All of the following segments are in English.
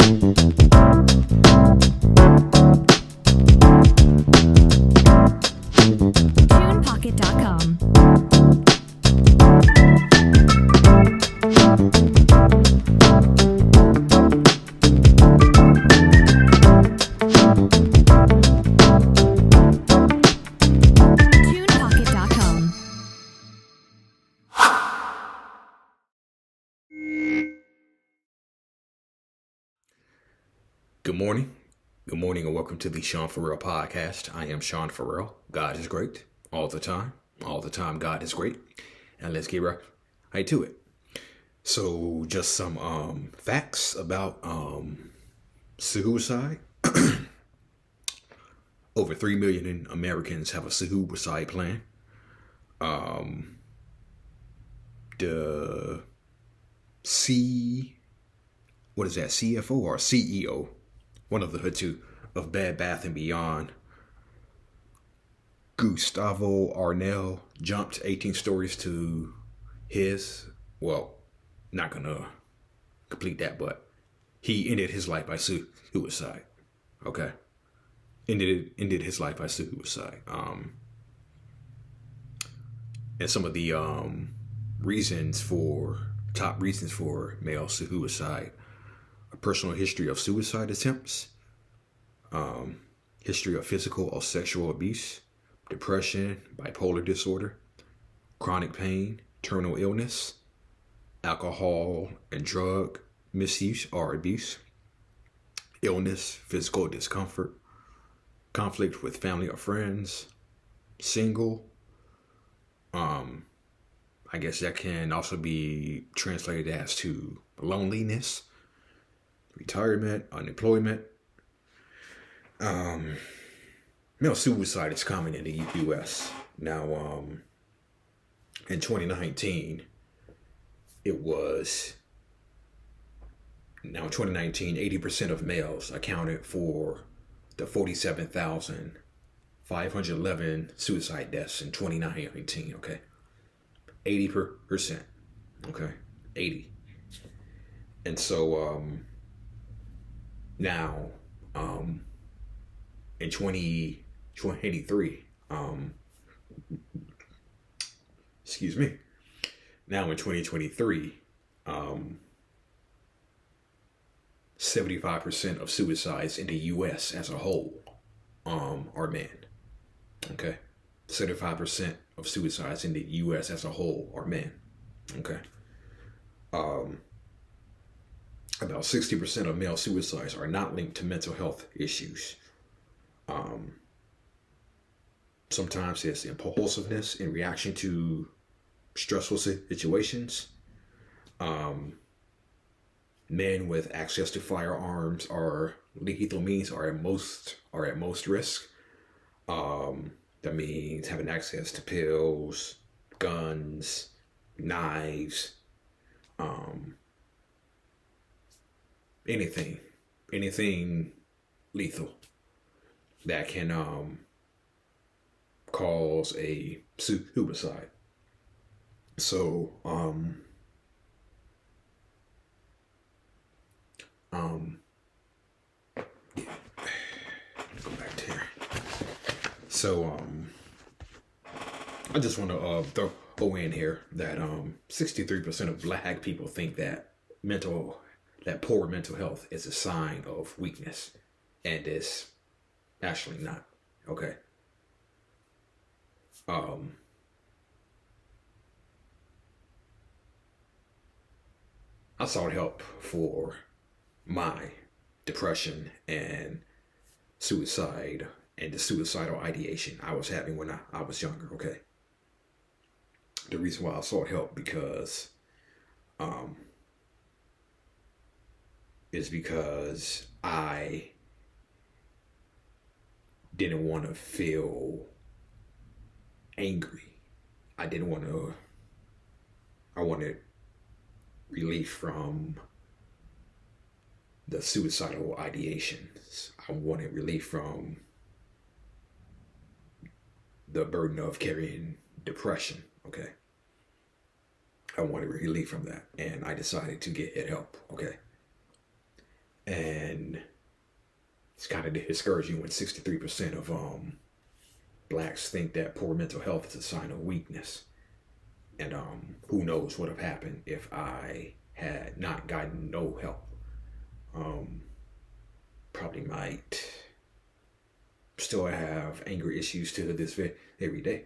TunePocket.com. TunePocket.com. Good morning. Good morning and welcome to the Sean Farrell podcast. I am Sean Farrell. God is great all the time. All the time, God is great. And let's get right to it. So just some facts about suicide. Over 3 million Americans have a suicide plan. The CFO or CEO, one of the two of Bed Bath & Beyond, Gustavo Arnell, jumped 18 stories to his, not gonna complete that, but he ended his life by suicide. Okay. Ended his life by suicide. And some of the top reasons for male suicide: a personal history of suicide attempts, history of physical or sexual abuse, depression, bipolar disorder, chronic pain, terminal illness, alcohol and drug misuse or abuse, illness, physical discomfort, conflict with family or friends, single. I guess that can also be translated as to loneliness, retirement, unemployment. Male suicide is common in the U.S. Now, in 2019, 80% of males accounted for the 47,511 suicide deaths in 2019, okay? 80%, okay? 80. And so, now, in 2023, now in 2023, 75% of suicides in the U.S. as a whole are men. Okay, 75% of suicides in the U.S. as a whole are men. Okay, about 60% of male suicides are not linked to mental health issues. Sometimes it's impulsiveness in reaction to stressful situations. Men with access to firearms or lethal means are at most risk. That means having access to pills, guns, knives, anything lethal that can cause a suicide. So go back to here. So I just want to throw in here that 63% of Black people think that poor mental health is a sign of weakness, and it's actually not. Okay. I sought help for my depression and suicide and the suicidal ideation I was having when I was younger. Okay. The reason why I sought help is because I didn't want to feel angry. I wanted relief from the suicidal ideations. I wanted relief from the burden of carrying depression, okay? I wanted relief from that, and I decided to get help, okay? And it's kind of discouraging when 63% of blacks think that poor mental health is a sign of weakness. And who knows what would have happened if I had not gotten no help. Probably might still have anger issues to this very day.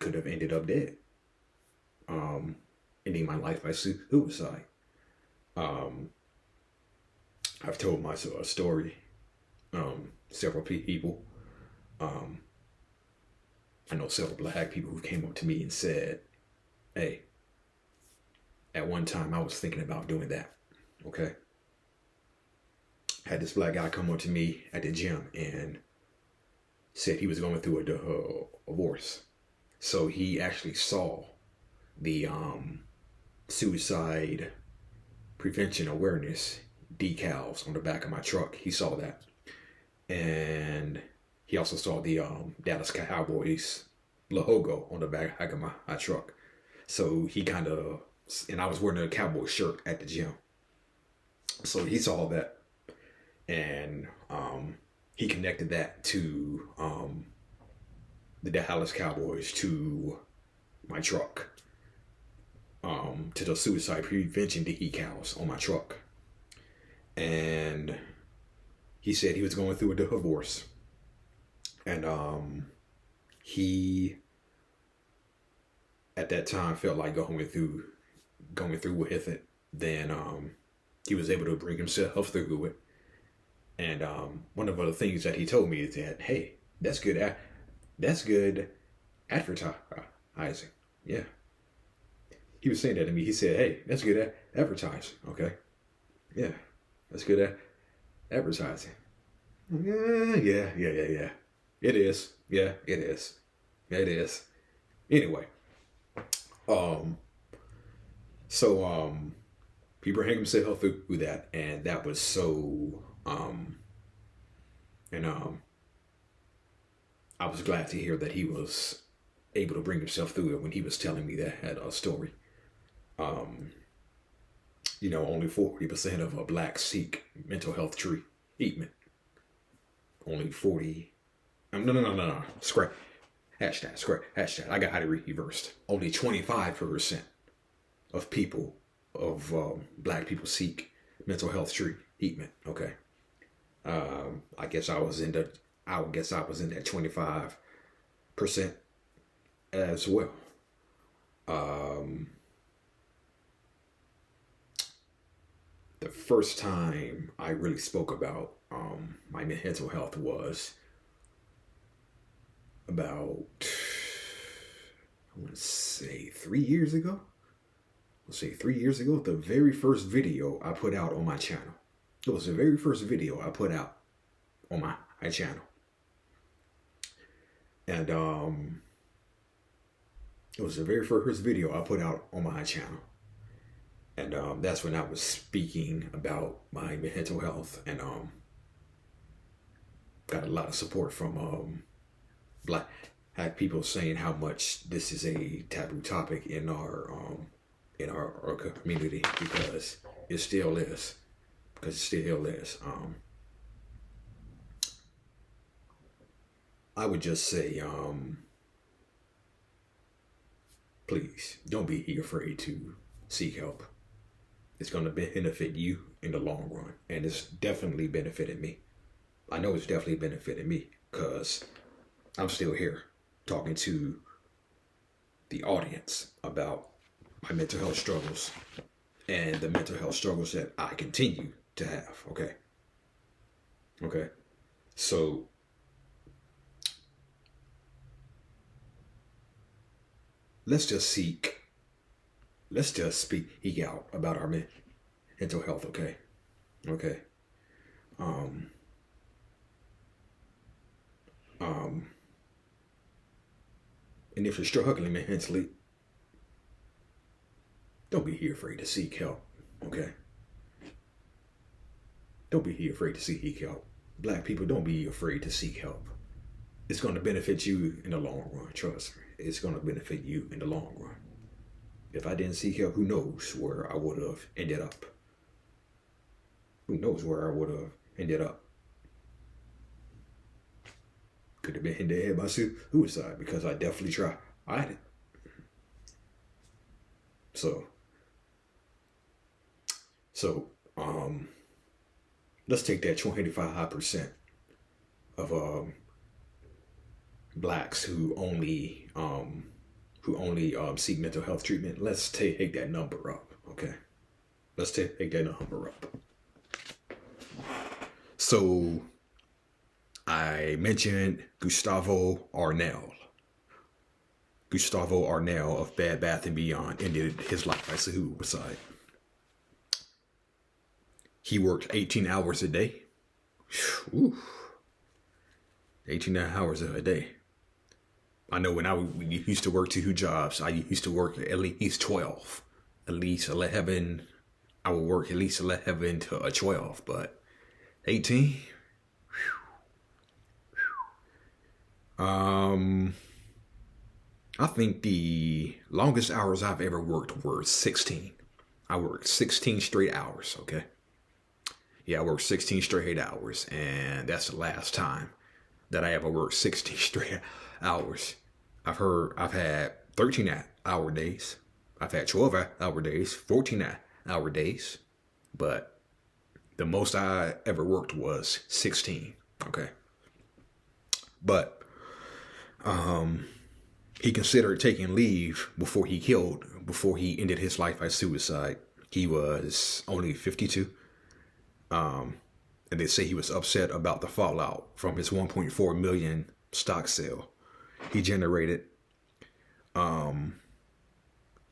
Could have ended up dead. Ending my life by suicide. I've told my story. Several people. I know several black people who came up to me and said, hey, at one time I was thinking about doing that. Okay. Had this black guy come up to me at the gym and said he was going through a divorce. So he actually saw the suicide prevention awareness decals on the back of my truck. He saw that. And he also saw the Dallas Cowboys logo on the back of my truck. So he kind of, and I was wearing a Cowboy shirt at the gym. So he saw that. And he connected that to the Dallas Cowboys, to my truck, to the suicide prevention decals on my truck. And he said he was going through a divorce. And he, at that time, felt like going through with it. Then he was able to bring himself through it. And one of the things that he told me is that, hey, that's good. That's good advertising. Yeah. He was saying that to me. He said, hey, that's good advertising. Okay. Yeah. That's good advertising. Yeah. It is. Yeah, it is. It is. Anyway. So he brought himself through that, and that was so I was glad to hear that he was able to bring himself through it when he was telling me that story. Only 40% of blacks seek mental health treatment. Only 40. No. Scratch. Hashtag. I got it reversed. Only 25% of people, black people, seek mental health treatment. Okay. I guess I was in that 25% as well. The first time I really spoke about my mental health was about, I want to say 3 years ago. The very first video I put out on my channel. It was the very first video I put out on my channel. And it was the very first video I put out on my channel. And that's when I was speaking about my mental health, and got a lot of support from black people saying how much this is a taboo topic in our community, because it still is. I would just say, please don't be afraid to seek help. It's going to benefit you in the long run, and it's definitely benefited me. I know it's definitely benefited me, because I'm still here talking to the audience about my mental health struggles and the mental health struggles that I continue to have. Okay. So let's just speak out about our mental health. Okay. And if you're struggling mentally, don't be afraid to seek help. Okay. Don't be afraid to seek help. Black people, don't be afraid to seek help. It's going to benefit you in the long run. Trust me. It's going to benefit you in the long run. If I didn't seek help, who knows where I would have ended up. Could have been hit in the head by suicide because I definitely tried. I had it. So, so, let's take that 25% of blacks who only seek mental health treatment. Let's take that number up. Okay, let's take that number up. So I mentioned Gustavo Arnell. Gustavo Arnell of Bed Bath & Beyond ended his life by suicide. He worked 18 hours a day. Whew. 18 hours a day. I know when I used to work 2 jobs, I used to work at least 12. At least 11. I would work at least 11 to 12, but 18? I think the longest hours I've ever worked were 16. I worked 16 straight hours, okay? Yeah, I worked 16 straight hours, and that's the last time that I ever worked 16 straight hours. I've had 13-hour days. I've had 12-hour days, 14-hour days, but the most I ever worked was 16, okay? But he considered taking leave before he ended his life by suicide. He was only 52. And they say he was upset about the fallout from his 1.4 million stock sale. He generated,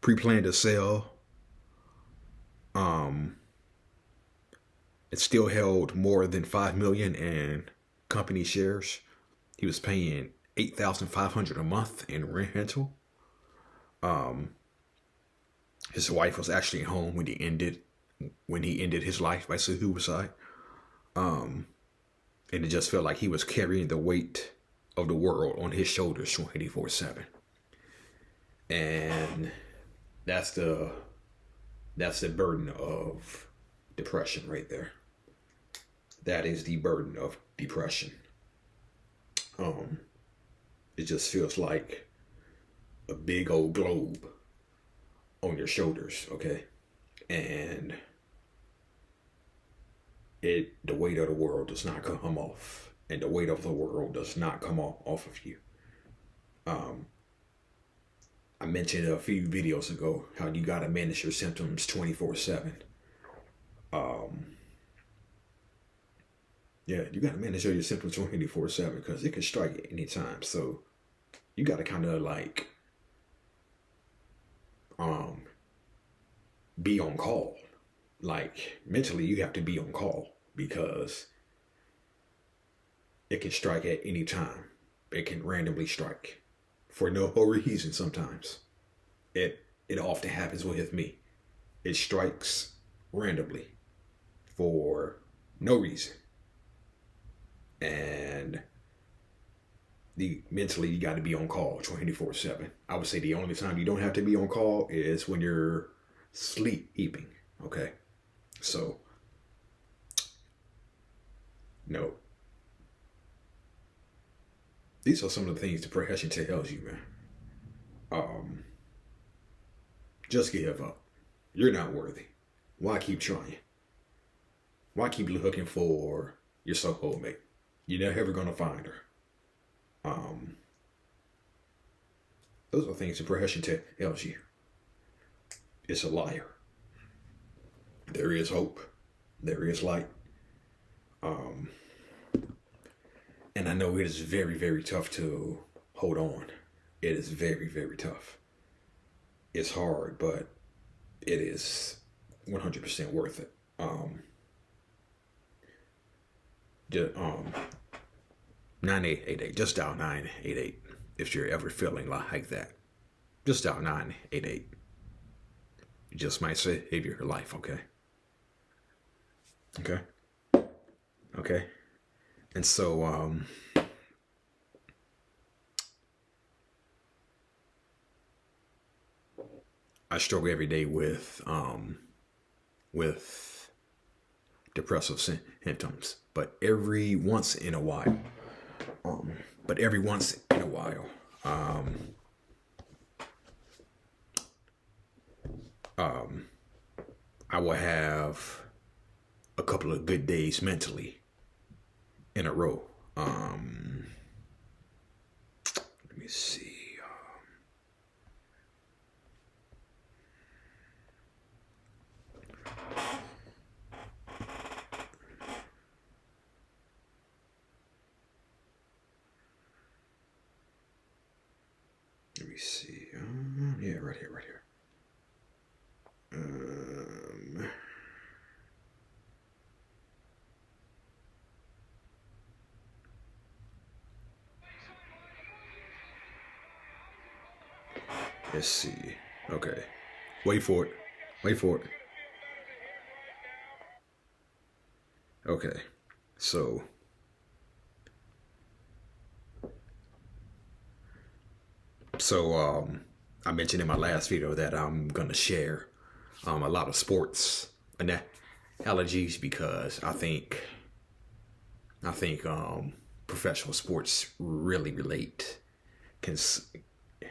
pre-planned a sale. It still held more than 5 million in company shares. He was paying $8,500 a month in rental. His wife was actually home when he ended his life by suicide. And it just felt like he was carrying the weight of the world on his shoulders 24/7. And that's the burden of depression right there. That is the burden of depression. It just feels like a big old globe on your shoulders, okay? And the weight of the world does not come off. And the weight of the world does not come off of you. I mentioned a few videos ago how you gotta manage your symptoms 24/7. Yeah, you gotta manage your symptoms 24/7 because it can strike at any time. So you gotta kind of like be on call. Like mentally, you have to be on call because it can strike at any time. It can randomly strike for no reason. Sometimes it often happens with me. It strikes randomly for no reason. And mentally you got to be on call 24/7. I would say the only time you don't have to be on call is when you're sleeping. Okay, so no, these are some of the things depression tells you, man. Just give up. You're not worthy. Why keep trying? Why keep looking for your soulmate? You're never gonna find her. Those are things depression tells you. It's a liar. There is hope. There is light. And I know it is very, very tough to hold on. It is very, very tough. It's hard, but it is 100% worth it. Just, 9888. Just dial 988 if you're ever feeling like that. Just dial 988. You just might save your life, okay? Okay? Okay? And so, I struggle every day with depressive symptoms, but every once in a while, But every once in a while, I will have a couple of good days mentally in a row. Let me see. Let me see. Yeah, right here, right here. Let's see. Okay. Wait for it. Wait for it. Okay. So, I mentioned in my last video that I'm gonna share a lot of sports analogies because I think professional sports really relate can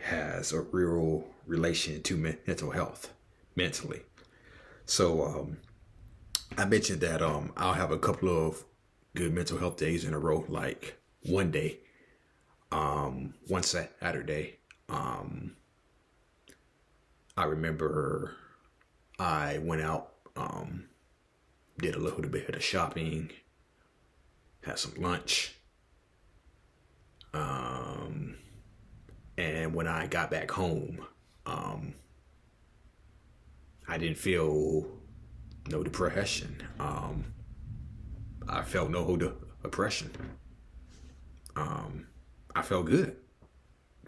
has a real relation to mental health mentally. So I mentioned that I'll have a couple of good mental health days in a row, like one day, one Saturday. I remember I went out, did a little bit of shopping, had some lunch, and when I got back home, I didn't feel no depression. I felt no depression. I felt good.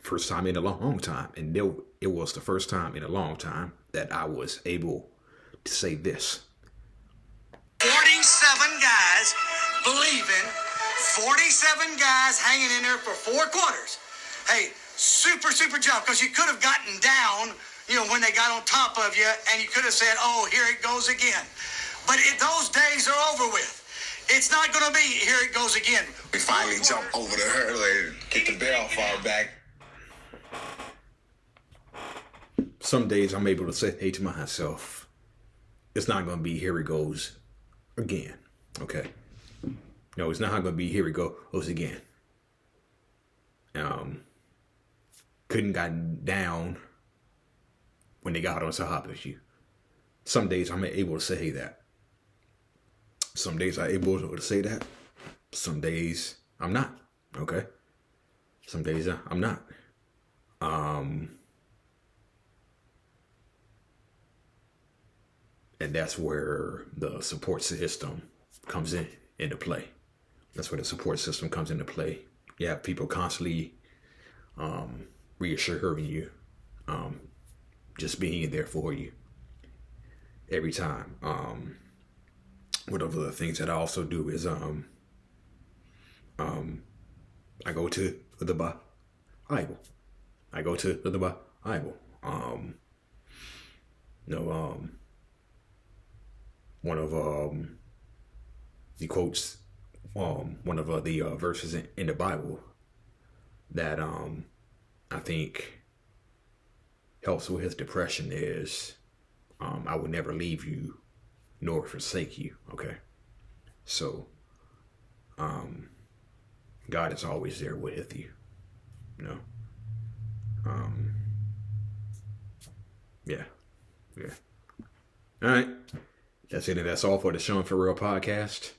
First time in a long time. And it was the first time in a long time that I was able to say this. 47 guys believing, 47 guys hanging in there for 4 quarters. Hey, super job, because you could have gotten down, when they got on top of you, and you could have said, oh, here it goes again. But those days are over with. It's not going to be, here it goes again. We finally jump over the hurdle and get the bell far back. Some days I'm able to say, hey, to myself, it's not going to be here it goes again. Okay. No, it's not going to be here it goes again. Couldn't got down when they got on top of you. Some days I'm able to say that. Some days I'm able to say that. Some days I'm not. Okay. Some days I'm not. And that's where the support system comes into play. That's where the support system comes into play. You have people constantly reassuring you, just being there for you every time. One of the things that I also do is I go to the Bible. I go to the Bible. One of the quotes, one of the verses in the Bible that I think helps with his depression is, I will never leave you nor forsake you. Okay. So, God is always there with you. Yeah. All right. That's it. And that's all for the Sean For Real podcast.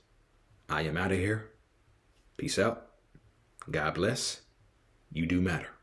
I am out of here. Peace out. God bless. You do matter.